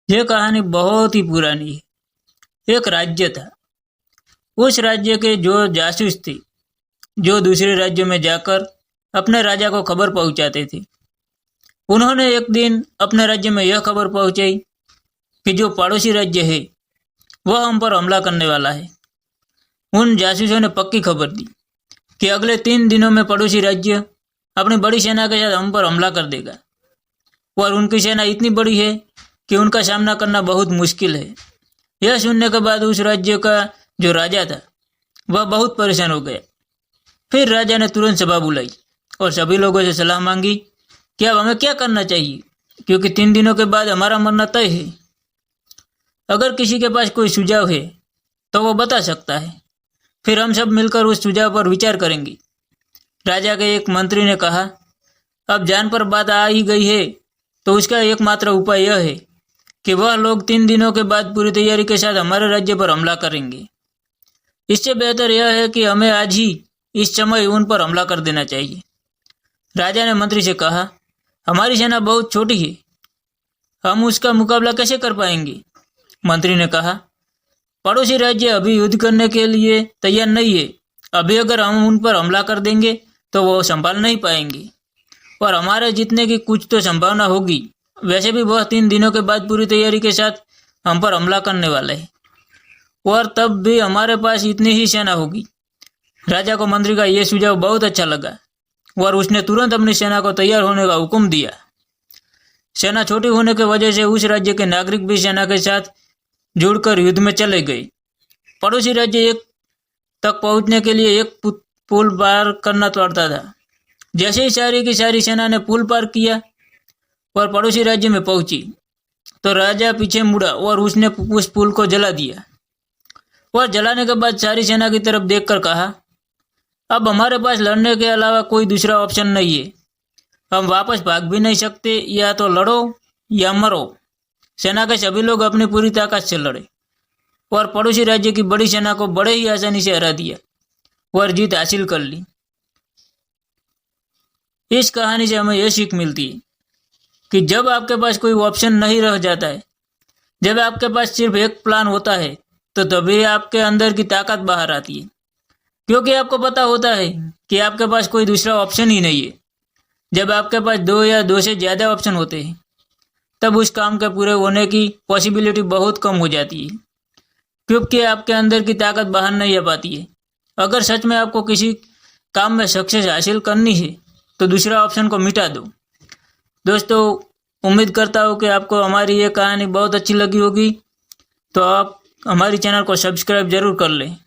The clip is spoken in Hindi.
यह कहानी बहुत ही पुरानी है। एक राज्य था। उस राज्य के जो जासूस थे, जो दूसरे राज्यों में जाकर अपने राजा को खबर पहुंचाते थे, उन्होंने एक दिन अपने राज्य में यह खबर पहुंचाई कि जो पड़ोसी राज्य है वह हम पर हमला करने वाला है। उन जासूसों ने पक्की खबर दी कि अगले 3 दिनों में पड़ोसी राज्य अपनी बड़ी सेना के साथ हम पर हमला कर देगा, और उनकी सेना इतनी बड़ी है कि उनका सामना करना बहुत मुश्किल है। यह सुनने के बाद उस राज्य का जो राजा था वह बहुत परेशान हो गया। फिर राजा ने तुरंत सभा बुलाई और सभी लोगों से सलाह मांगी कि अब हमें क्या करना चाहिए, क्योंकि 3 दिनों के बाद हमारा मरना तय है। अगर किसी के पास कोई सुझाव है तो वो बता सकता है, फिर हम सब मिलकर उस सुझाव पर विचार करेंगे। राजा के एक मंत्री ने कहा, अब जान पर बात आ ही गई है तो उसका एकमात्र उपाय यह है कि वह लोग 3 दिनों के बाद पूरी तैयारी के साथ हमारे राज्य पर हमला करेंगे। इससे बेहतर यह है कि हमें आज ही इस समय उन पर हमला कर देना चाहिए। राजा ने मंत्री से कहा, हमारी सेना बहुत छोटी है, हम उसका मुकाबला कैसे कर पाएंगे? मंत्री ने कहा, पड़ोसी राज्य अभी युद्ध करने के लिए तैयार नहीं है। अभी अगर हम उन पर हमला कर देंगे तो वो संभाल नहीं पाएंगे, और हमारे जीतने की कुछ तो संभावना होगी। वैसे भी वह 3 दिनों के बाद पूरी तैयारी के साथ हम पर हमला करने वाले हैं, और तब भी हमारे पास इतनी ही सेना होगी। राजा को मंत्री का यह सुझाव बहुत अच्छा लगा और उसने तुरंत अपनी सेना को तैयार होने का हुक्म दिया। सेना छोटी होने की वजह से उस राज्य के नागरिक भी सेना के साथ जुड़कर युद्ध में चले गए। पड़ोसी राज्य एक तक पहुंचने के लिए एक पुल पार करना पड़ता था। जैसे ही सारी की सारी सेना ने पुल पार किया और पड़ोसी राज्य में पहुंची तो राजा पीछे मुड़ा और उसने उस पुल को जला दिया। और जलाने के बाद सारी सेना की तरफ देखकर कहा, अब हमारे पास लड़ने के अलावा कोई दूसरा ऑप्शन नहीं है। हम वापस भाग भी नहीं सकते, या तो लड़ो या मरो। सेना के सभी लोग अपनी पूरी ताकत से लड़े और पड़ोसी राज्य की बड़ी सेना को बड़े ही आसानी से हरा दिया और जीत हासिल कर ली। इस कहानी से हमें यह सीख मिलती है कि जब आपके पास कोई ऑप्शन नहीं रह जाता है, जब आपके पास सिर्फ एक प्लान होता है, तो तभी आपके अंदर की ताकत बाहर आती है, क्योंकि आपको पता होता है कि आपके पास कोई दूसरा ऑप्शन ही नहीं है। जब आपके पास 2 या 2 से ज़्यादा ऑप्शन होते हैं तब उस काम के पूरे होने की पॉसिबिलिटी बहुत कम हो जाती है, क्योंकि आपके अंदर की ताकत बाहर नहीं आ पाती है। अगर सच में आपको किसी काम में सक्सेस हासिल करनी है तो दूसरा ऑप्शन को मिटा दो। दोस्तों, उम्मीद करता हूँ कि आपको हमारी ये कहानी बहुत अच्छी लगी होगी, तो आप हमारी चैनल को सब्सक्राइब जरूर कर लें।